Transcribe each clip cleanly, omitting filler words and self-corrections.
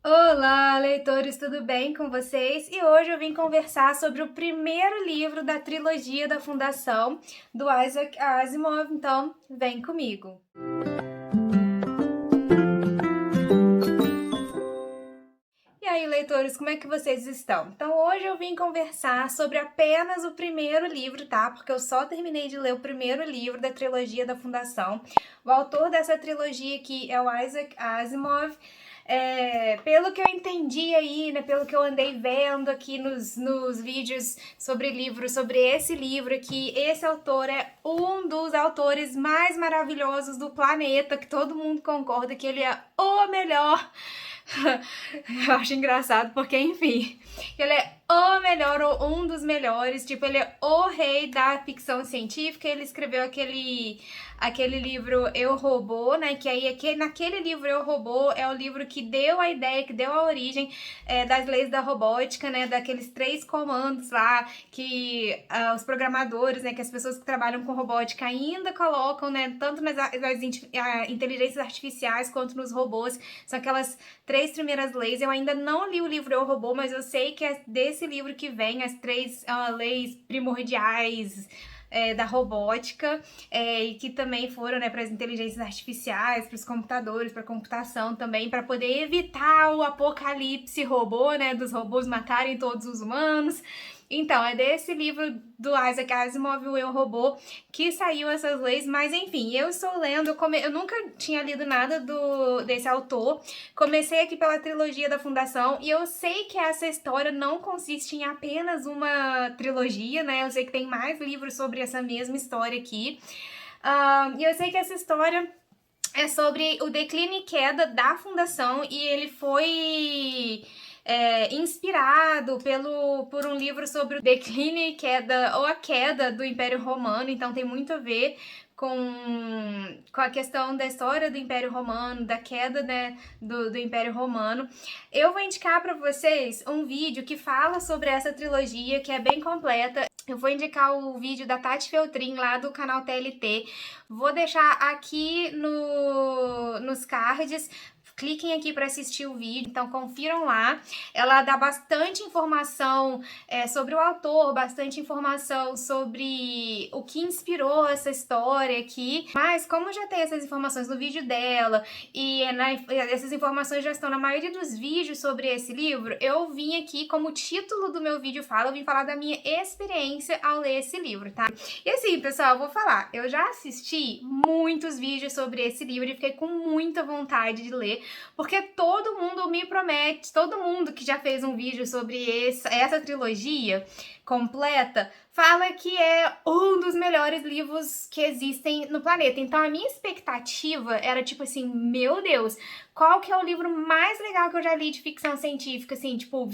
Olá, leitores, tudo bem com vocês? E hoje eu vim conversar sobre o primeiro livro da trilogia da Fundação, do Isaac Asimov, então vem comigo. E aí, leitores, como é que vocês estão? Então, hoje eu vim conversar sobre apenas o primeiro livro, tá? Porque eu só terminei de ler o primeiro livro da trilogia da Fundação. O autor dessa trilogia aqui é o Isaac Asimov. Pelo que eu entendi aí, né, pelo que eu andei vendo aqui nos vídeos sobre livros, sobre esse livro aqui, esse autor é um dos autores mais maravilhosos do planeta, que todo mundo concorda que ele é o melhor. Eu acho engraçado porque, enfim, ele é o melhor ou um dos melhores, tipo, ele é o rei da ficção científica. Ele escreveu aquele livro Eu, Robô, né, que aí naquele livro Eu, Robô é o livro que deu a ideia, que deu a origem das leis da robótica, né, daqueles 3 comandos lá que os programadores, né, que as pessoas que trabalham com robótica ainda colocam, né, tanto nas inteligências artificiais quanto nos robôs. São aquelas 3 primeiras leis. Eu ainda não li o livro Eu, Robô, mas eu sei que é desse livro que vem as 3 leis primordiais da robótica, e que também foram, né, para as inteligências artificiais, para os computadores, para a computação também, para poder evitar o apocalipse robô, né, dos robôs matarem todos os humanos. Então, é desse livro do Isaac Asimov, o Eu, Robô, que saiu essas leis, mas enfim, eu estou lendo, eu nunca tinha lido nada desse autor, comecei aqui pela trilogia da Fundação, e eu sei que essa história não consiste em apenas uma trilogia, né, eu sei que tem mais livros sobre essa mesma história aqui, e eu sei que essa história é sobre o declínio e queda da Fundação, e ele foi inspirado por um livro sobre o declínio e queda, ou a queda do Império Romano. Então tem muito a ver com a questão da história do Império Romano, da queda, né, do Império Romano. Eu vou indicar para vocês um vídeo que fala sobre essa trilogia, que é bem completa. Eu vou indicar o vídeo da Tati Feltrin, lá do canal TLT. Vou deixar aqui nos cards. Cliquem aqui para assistir o vídeo, então confiram lá. Ela dá bastante informação sobre o autor, bastante informação sobre o que inspirou essa história aqui. Mas como já tem essas informações no vídeo dela, e essas informações já estão na maioria dos vídeos sobre esse livro, eu vim aqui, como o título do meu vídeo fala, eu vim falar da minha experiência ao ler esse livro, tá? E assim, pessoal, eu vou falar, eu já assisti muitos vídeos sobre esse livro e fiquei com muita vontade de ler, porque todo mundo me promete, todo mundo que já fez um vídeo sobre essa trilogia completa, fala que é um dos melhores livros que existem no planeta. Então a minha expectativa era tipo assim, meu Deus, qual que é o livro mais legal que eu já li de ficção científica, assim, tipo,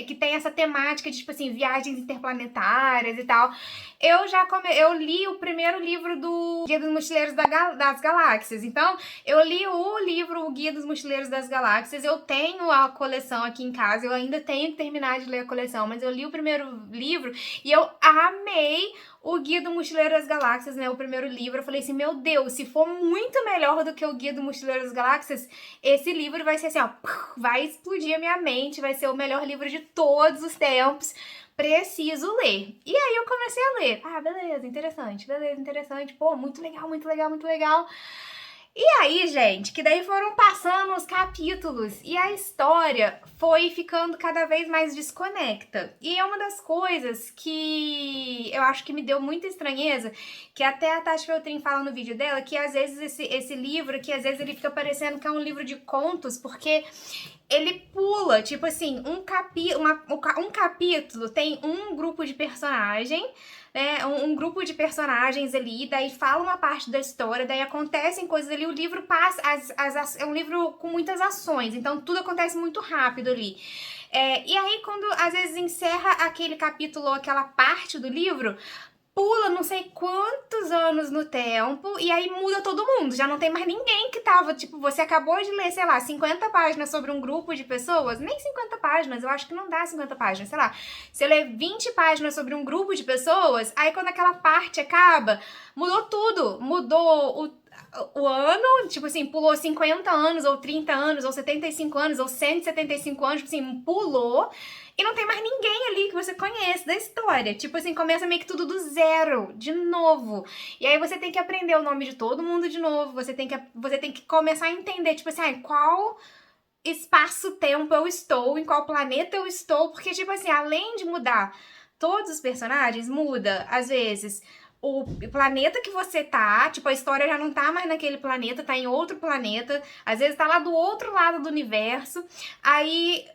que tem essa temática de, tipo assim, viagens interplanetárias e tal. Eu li o primeiro livro do Guia dos Mochileiros das Galáxias. Então, eu li o livro O Guia dos Mochileiros das Galáxias. Eu tenho a coleção aqui em casa, eu ainda tenho que terminar de ler a coleção, mas eu li o primeiro livro e eu amei o Guia do Mochileiro das Galáxias, né, o primeiro livro. Eu falei assim, meu Deus, se for muito melhor do que o Guia do Mochileiro das Galáxias, esse livro vai ser assim, ó, vai explodir a minha mente, vai ser o melhor livro de todos os tempos. Preciso ler. E aí eu comecei a ler. Ah, beleza, interessante. Pô, muito legal, muito legal, muito legal. E aí, gente, que daí foram passando os capítulos e a história foi ficando cada vez mais desconecta. E é uma das coisas que eu acho que me deu muita estranheza, que até a Tati Feltrin fala no vídeo dela, que às vezes esse livro, que às vezes ele fica parecendo que é um livro de contos, porque ele pula, tipo assim, um capítulo tem um grupo de personagem, né, um grupo de personagens ali, daí fala uma parte da história, daí acontecem coisas ali, o livro passa, é um livro com muitas ações, então tudo acontece muito rápido ali. E aí, quando às vezes encerra aquele capítulo, aquela parte do livro, pula não sei quantos anos no tempo e aí muda todo mundo. Já não tem mais ninguém que tava, tipo, você acabou de ler, sei lá, 50 páginas sobre um grupo de pessoas, nem 50 páginas, eu acho que não dá 50 páginas, sei lá. Você lê 20 páginas sobre um grupo de pessoas, aí quando aquela parte acaba, mudou tudo. Mudou o ano, tipo assim, pulou 50 anos, ou 30 anos, ou 75 anos, ou 175 anos, tipo assim, pulou, e não tem mais ninguém ali que você conhece da história. Tipo assim, começa meio que tudo do zero, de novo. E aí você tem que aprender o nome de todo mundo de novo, você tem que começar a entender, tipo assim, qual espaço-tempo eu estou, em qual planeta eu estou, porque, tipo assim, além de mudar todos os personagens, muda, às vezes, o planeta que você tá, tipo, a história já não tá mais naquele planeta, tá em outro planeta, às vezes tá lá do outro lado do universo, aí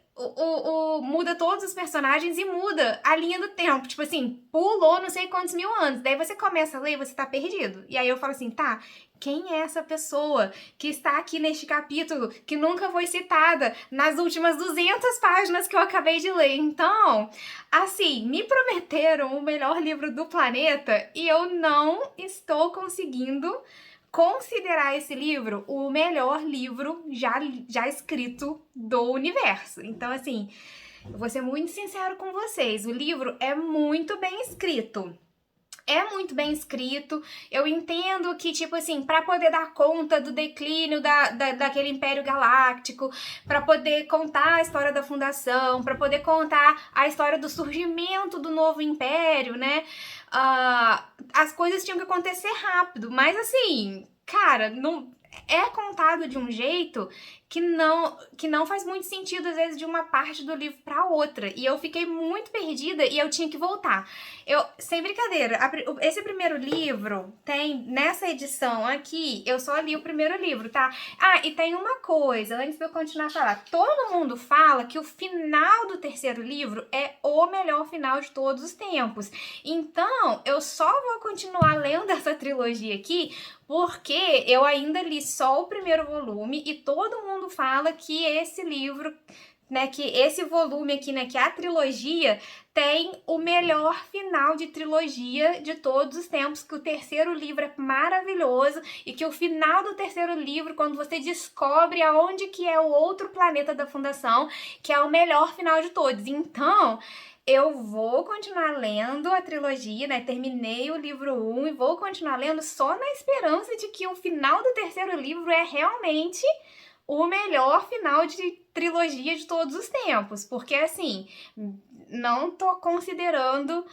muda todos os personagens e muda a linha do tempo, tipo assim, pulou não sei quantos mil anos, daí você começa a ler e você tá perdido, e aí eu falo assim, tá, quem é essa pessoa que está aqui neste capítulo que nunca foi citada nas últimas 200 páginas que eu acabei de ler? Então, assim, me prometeram o melhor livro do planeta e eu não estou conseguindo considerar esse livro o melhor livro já escrito do universo. Então, assim, eu vou ser muito sincero com vocês, o livro é muito bem escrito. É muito bem escrito, eu entendo que, tipo assim, para poder dar conta do declínio daquele Império Galáctico, para poder contar a história da fundação, para poder contar a história do surgimento do novo Império, né, as coisas tinham que acontecer rápido, mas assim, cara, não é contado de um jeito que não faz muito sentido, às vezes, de uma parte do livro para outra. E eu fiquei muito perdida e eu tinha que voltar. Sem brincadeira, esse primeiro livro tem, nessa edição aqui, eu só li o primeiro livro, tá? Ah, e tem uma coisa, antes de eu continuar a falar. Todo mundo fala que o final do terceiro livro é o melhor final de todos os tempos. Então, eu só vou continuar lendo essa trilogia aqui porque eu ainda li só o primeiro volume e todo mundo fala que esse livro, né, que esse volume aqui, né, que a trilogia tem o melhor final de trilogia de todos os tempos, que o terceiro livro é maravilhoso e que o final do terceiro livro, quando você descobre aonde que é o outro planeta da fundação, que é o melhor final de todos. Então, eu vou continuar lendo a trilogia, né? Terminei o livro 1 e vou continuar lendo só na esperança de que o final do terceiro livro é realmente o melhor final de trilogia de todos os tempos. Porque, assim, não tô considerando...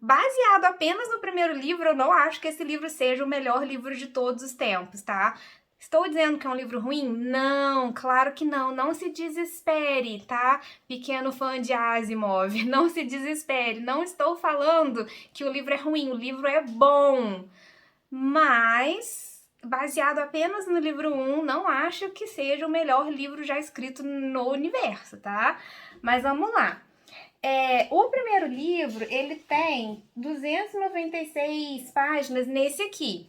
Baseado apenas no primeiro livro, eu não acho que esse livro seja o melhor livro de todos os tempos, tá? Estou dizendo que é um livro ruim? Não, claro que não. Não se desespere, tá? Pequeno fã de Asimov, não se desespere. Não estou falando que o livro é ruim, o livro é bom. Mas, baseado apenas no livro 1, não acho que seja o melhor livro já escrito no universo, tá? Mas vamos lá. O primeiro livro, ele tem 296 páginas nesse aqui.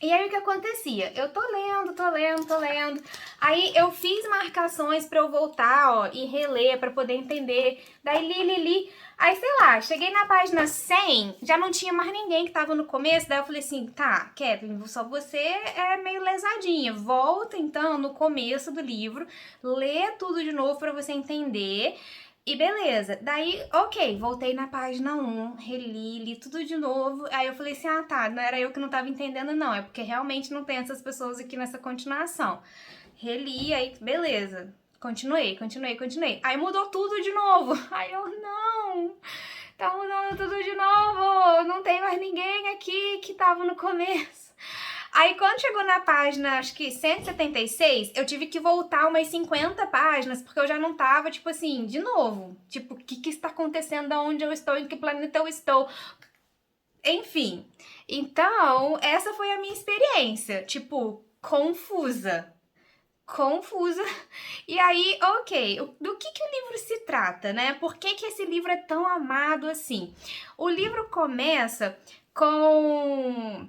E aí o que acontecia? Eu tô lendo. Aí eu fiz marcações pra eu voltar, ó, e reler pra poder entender. Daí li. Aí, sei lá, cheguei na página 100, já não tinha mais ninguém que tava no começo. Daí eu falei assim, tá, Kathleen, só você é meio lesadinha. Volta, então, no começo do livro, lê tudo de novo pra você entender. E beleza, daí, ok, voltei na página 1, li tudo de novo. Aí eu falei assim, ah tá, não era eu que não tava entendendo não, é porque realmente não tem essas pessoas aqui nessa continuação. Reli, aí beleza, continuei. Aí mudou tudo de novo. Aí eu, não, tá mudando tudo de novo, não tem mais ninguém aqui que tava no começo. Aí quando chegou na página, acho que 176, eu tive que voltar umas 50 páginas, porque eu já não tava, tipo assim, de novo. Tipo, o que está acontecendo, aonde eu estou, em que planeta eu estou. Enfim, então, essa foi a minha experiência, tipo, confusa. E aí, ok, do que o livro se trata, né? Por que esse livro é tão amado assim? O livro começa com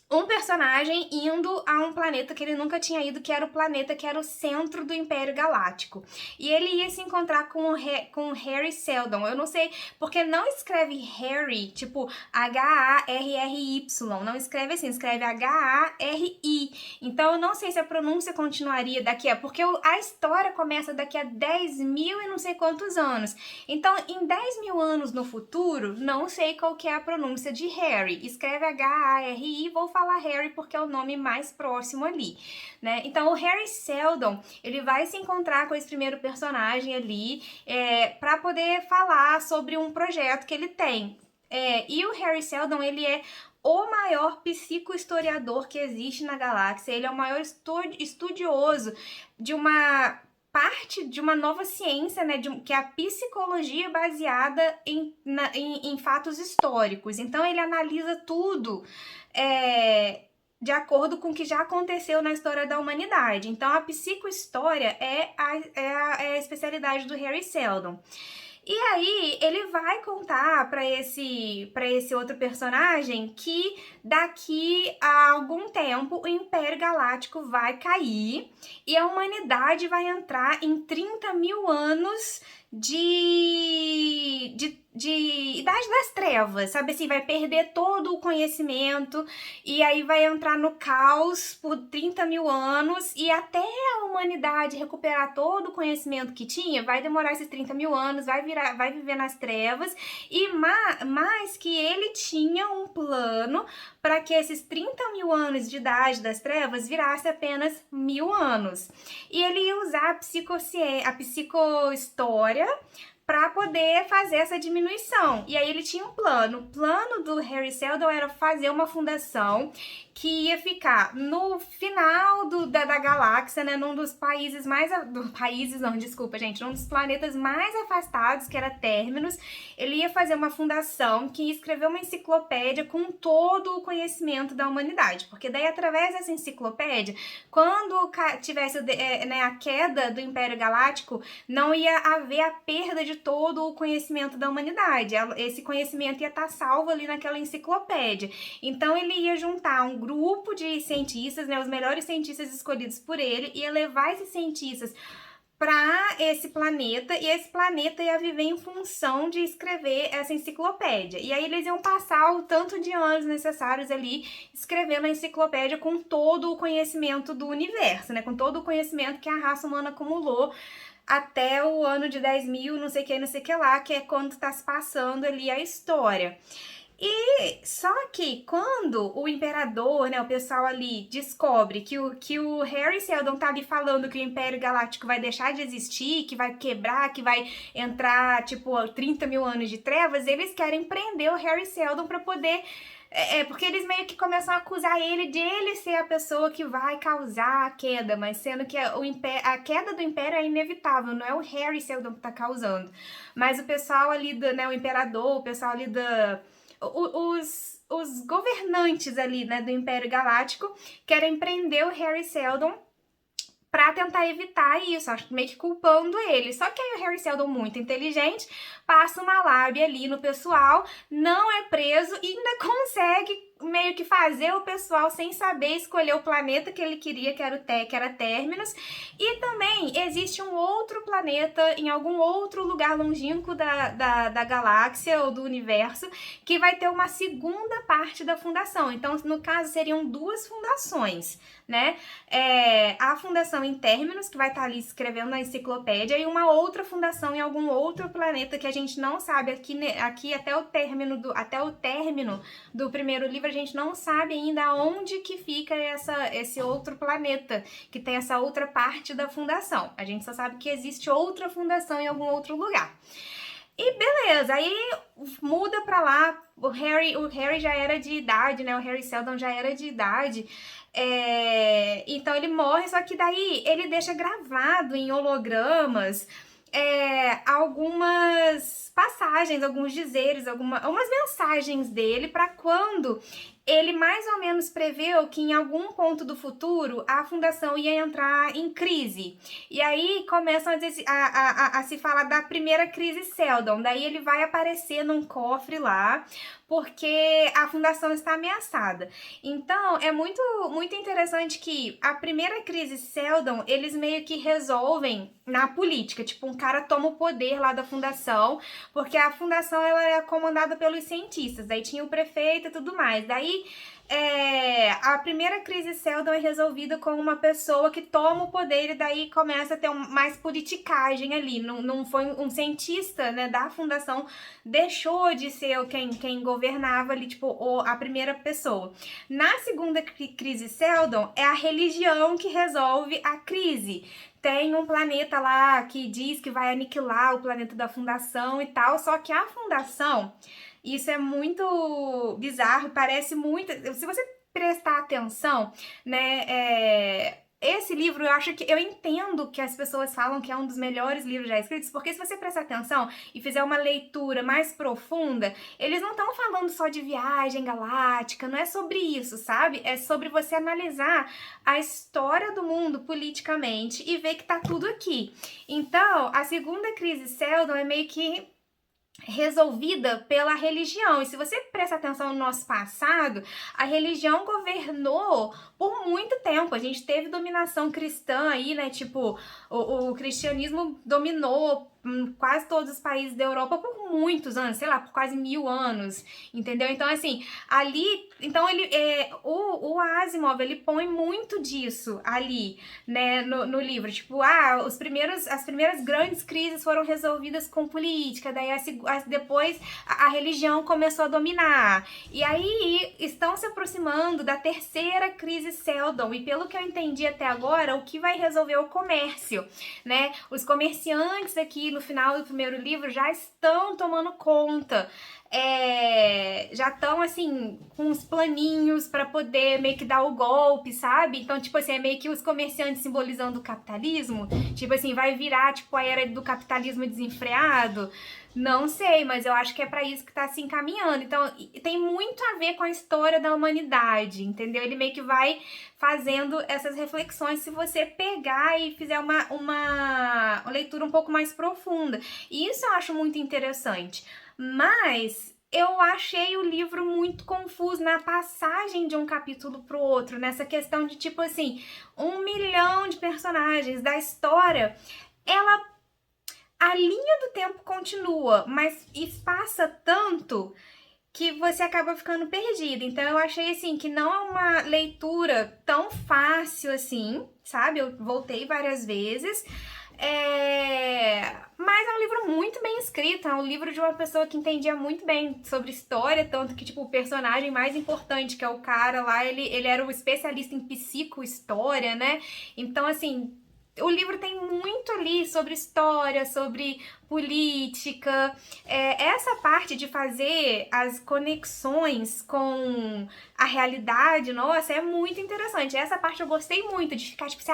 um personagem indo a um planeta que ele nunca tinha ido, que era o planeta que era o centro do Império Galáctico. E ele ia se encontrar com o Harry Seldon. Eu não sei, porque não escreve Harry, tipo Harry, não escreve assim, escreve Hari. Então eu não sei se a pronúncia continuaria daqui a... Porque a história começa daqui a 10 mil e não sei quantos anos. Então, em 10 mil anos no futuro, não sei qual que é a pronúncia de Harry. Escreve Hari, vou falar Harry porque é o nome mais próximo ali, né? Então o Harry Seldon, ele vai se encontrar com esse primeiro personagem ali para poder falar sobre um projeto que ele tem. E o Harry Seldon, ele é o maior psicohistoriador que existe na galáxia, ele é o maior estudioso de uma parte de uma nova ciência, né, que é a psicologia baseada em fatos históricos. Então ele analisa tudo de acordo com o que já aconteceu na história da humanidade. Então a psicohistória é a especialidade do Harry Seldon. E aí, ele vai contar para esse outro personagem que daqui a algum tempo o Império Galáctico vai cair e a humanidade vai entrar em 30 mil anos de Idade das Trevas, sabe assim, vai perder todo o conhecimento e aí vai entrar no caos por 30 mil anos e até a humanidade recuperar todo o conhecimento que tinha, vai demorar esses 30 mil anos, vai viver nas trevas e mais que ele tinha um plano para que esses 30 mil anos de Idade das Trevas virasse apenas 1000 anos. E ele ia usar a psicohistória para poder fazer essa diminuição. E aí ele tinha um plano. O plano do Harry Seldon era fazer uma fundação que ia ficar no final da galáxia, né, num dos países num dos planetas mais afastados, que era Terminus. Ele ia fazer uma fundação que ia escrever uma enciclopédia com todo o conhecimento da humanidade, porque daí através dessa enciclopédia, quando tivesse a queda do Império Galáctico, não ia haver a perda de todo o conhecimento da humanidade. Esse conhecimento ia estar salvo ali naquela enciclopédia. Então ele ia juntar um grupo de cientistas, né, os melhores cientistas escolhidos por ele, ia levar esses cientistas para esse planeta, e esse planeta ia viver em função de escrever essa enciclopédia. E aí eles iam passar o tanto de anos necessários ali escrevendo a enciclopédia com todo o conhecimento do universo, né, com todo o conhecimento que a raça humana acumulou até o ano de 10 mil, não sei o que lá, que é quando tá se passando ali a história. E só que quando o imperador, né, o pessoal ali descobre que o Harry Seldon tá ali falando que o Império Galáctico vai deixar de existir, que vai quebrar, que vai entrar, tipo, 30 mil anos de trevas, eles querem prender o Harry Seldon pra poder... porque eles meio que começam a acusar ele de ele ser a pessoa que vai causar a queda, mas sendo que a queda do Império é inevitável, não é o Harry Seldon que tá causando. Mas o pessoal ali, o imperador, o pessoal ali os governantes ali, né, do Império Galáctico querem prender o Harry Seldon pra tentar evitar isso, acho que meio que culpando ele. Só que aí o Harry Seldon, muito inteligente, passa uma lábia ali no pessoal, não é preso e ainda consegue meio que fazer o pessoal sem saber escolher o planeta que ele queria, que era Terminus. E também existe um outro planeta em algum outro lugar longínquo da galáxia ou do universo que vai ter uma segunda parte da fundação. Então, no caso, seriam duas fundações, né? A fundação em Terminus, que vai estar ali escrevendo na enciclopédia, e uma outra fundação em algum outro planeta que a gente não sabe. Aqui até o término do primeiro livro, a gente não sabe ainda onde que fica esse outro planeta, que tem essa outra parte da fundação. A gente só sabe que existe outra fundação em algum outro lugar. E beleza, aí muda pra lá, o Harry já era de idade, né, o Harry Seldon já era de idade, então ele morre, só que daí ele deixa gravado em hologramas algumas passagens, alguns dizeres, algumas mensagens dele para quando ele mais ou menos preveu que em algum ponto do futuro a fundação ia entrar em crise. E aí começam a se falar da primeira crise Seldon. Daí ele vai aparecer num cofre lá, porque a fundação está ameaçada. Então, é muito, muito interessante que a primeira crise Seldon, eles meio que resolvem na política. Tipo, um cara toma o poder lá da fundação, porque a fundação ela é comandada pelos cientistas. Daí tinha o prefeito e tudo mais. Daí A primeira crise Seldon é resolvida com uma pessoa que toma o poder e daí começa a ter mais politicagem ali. Não foi um cientista, né, da fundação, deixou de ser quem governava ali, tipo, a primeira pessoa. Na segunda crise Seldon, é a religião que resolve a crise. Tem um planeta lá que diz que vai aniquilar o planeta da fundação e tal, só que a fundação... Isso é muito bizarro, parece muito... Se você prestar atenção, né, esse livro, eu entendo que as pessoas falam que é um dos melhores livros já escritos, porque se você prestar atenção e fizer uma leitura mais profunda, eles não estão falando só de viagem galáctica, não é sobre isso, sabe? É sobre você analisar a história do mundo politicamente e ver que tá tudo aqui. Então, a segunda crise Seldon é meio que resolvida pela religião. E se você prestar atenção no nosso passado, a religião governou por muito tempo. A gente teve dominação cristã aí, né? Tipo, o cristianismo dominou quase todos os países da Europa por muitos anos, sei lá, por quase 1000 anos, entendeu? Então, assim, ali, então o Asimov, ele põe muito disso ali, né, no livro, tipo, as primeiras grandes crises foram resolvidas com política, daí depois a religião começou a dominar, e aí estão se aproximando da terceira crise Seldon, e pelo que eu entendi até agora, o que vai resolver é o comércio, né, os comerciantes aqui no final do primeiro livro já estão tomando conta, já estão assim com uns planinhos para poder meio que dar o golpe, sabe? Então, tipo assim, é meio que os comerciantes simbolizando o capitalismo, tipo assim, vai virar tipo a era do capitalismo desenfreado. Não sei, mas eu acho que é para isso que tá se encaminhando. Então, tem muito a ver com a história da humanidade, entendeu? Ele meio que vai fazendo essas reflexões se você pegar e fizer uma leitura um pouco mais profunda. E isso eu acho muito interessante. Mas eu achei o livro muito confuso na passagem de um capítulo pro outro, nessa questão de, tipo assim, 1 milhão de personagens da história, a linha do tempo continua, mas passa tanto que você acaba ficando perdido. Então eu achei assim que não é uma leitura tão fácil assim, sabe? Eu voltei várias vezes. Mas é um livro muito bem escrito, é um livro de uma pessoa que entendia muito bem sobre história, tanto que, tipo, o personagem mais importante, que é o cara lá, ele era um especialista em psicohistória, né? Então, assim, o livro tem muito ali sobre história, sobre política. Essa parte de fazer as conexões com a realidade, nossa, é muito interessante. Essa parte eu gostei muito, de ficar tipo assim,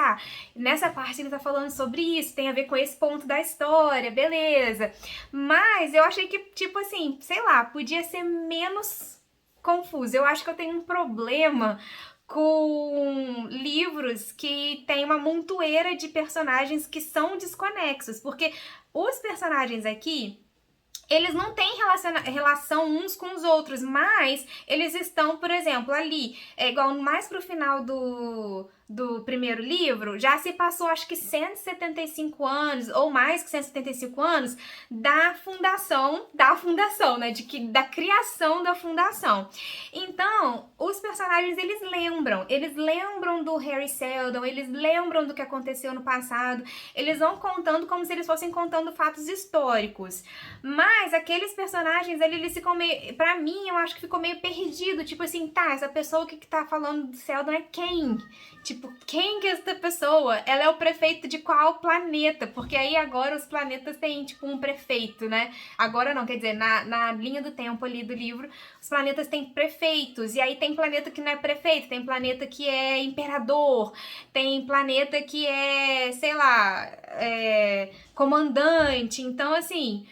nessa parte ele tá falando sobre isso, tem a ver com esse ponto da história, beleza. Mas eu achei que, tipo assim, sei lá, podia ser menos confuso. Eu acho que eu tenho um problema com livros que tem uma montoeira de personagens que são desconexos, porque os personagens aqui, eles não têm relação uns com os outros, mas eles estão, por exemplo, ali, igual mais pro final do primeiro livro, já se passou acho que 175 anos, ou mais que 175 anos, da fundação, né, da criação da fundação. Então, os personagens, eles lembram do Harry Seldon, eles lembram do que aconteceu no passado, eles vão contando como se eles fossem contando fatos históricos, mas aqueles personagens, eles ficam meio, pra mim, eu acho que ficou meio perdido, tipo assim, essa pessoa que tá falando do Seldon é quem? Tipo, quem que é essa pessoa? Ela é o prefeito de qual planeta? Porque aí agora os planetas têm, tipo, um prefeito, né? Agora não, quer dizer, na linha do tempo ali do livro, os planetas têm prefeitos, e aí tem planeta que não é prefeito, tem planeta que é imperador, tem planeta que é, sei lá, comandante. Então, assim,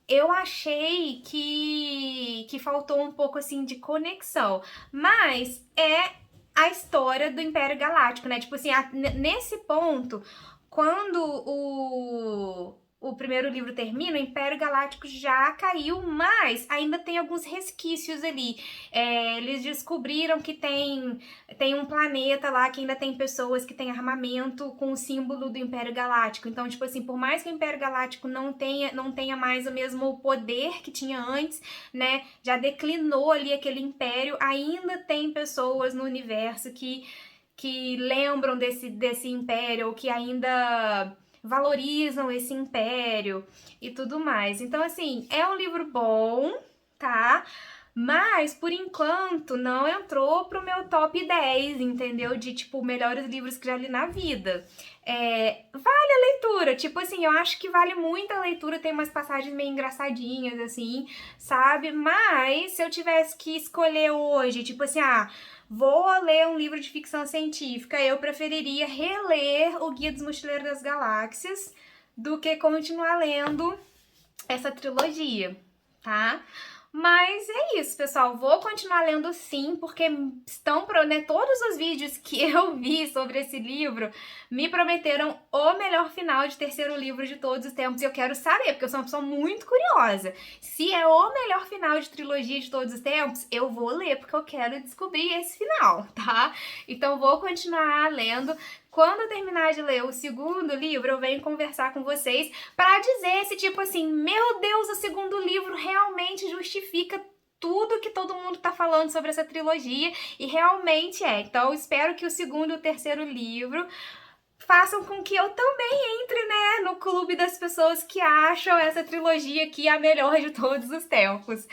eu achei que faltou um pouco, assim, de conexão. Mas a história do Império Galáctico, né? Tipo assim, nesse ponto, quando o primeiro livro termina, o Império Galáctico já caiu, mas ainda tem alguns resquícios ali. Eles descobriram que tem um planeta lá que ainda tem pessoas que têm armamento com o símbolo do Império Galáctico. Então, tipo assim, por mais que o Império Galáctico não tenha mais o mesmo poder que tinha antes, né? Já declinou ali aquele império, ainda tem pessoas no universo que lembram desse império, ou que ainda valorizam esse império e tudo mais. Então, assim, é um livro bom, tá? Mas, por enquanto, não entrou pro meu top 10, entendeu? De, tipo, melhores livros que já li na vida. Vale a leitura, tipo assim, eu acho que vale muito a leitura, tem umas passagens meio engraçadinhas, assim, sabe? Mas, se eu tivesse que escolher hoje, tipo assim, vou ler um livro de ficção científica, eu preferiria reler O Guia dos Mochileiros das Galáxias do que continuar lendo essa trilogia, tá? Mas é isso, pessoal. Vou continuar lendo sim, porque né, todos os vídeos que eu vi sobre esse livro me prometeram o melhor final de terceiro livro de todos os tempos. E eu quero saber, porque eu sou uma pessoa muito curiosa. Se é o melhor final de trilogia de todos os tempos, eu vou ler, porque eu quero descobrir esse final, tá? Então vou continuar lendo. Quando eu terminar de ler o segundo livro, eu venho conversar com vocês para dizer se, tipo assim, meu Deus, o segundo livro realmente justifica tudo que todo mundo tá falando sobre essa trilogia, e realmente é. Então, eu espero que o segundo e o terceiro livro façam com que eu também entre, né, no clube das pessoas que acham essa trilogia aqui a melhor de todos os tempos,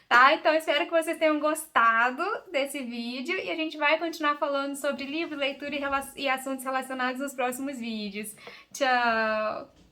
tá? Então, espero que vocês tenham gostado desse vídeo e a gente vai continuar falando sobre livro, leitura e assuntos relacionados nos próximos vídeos. Tchau!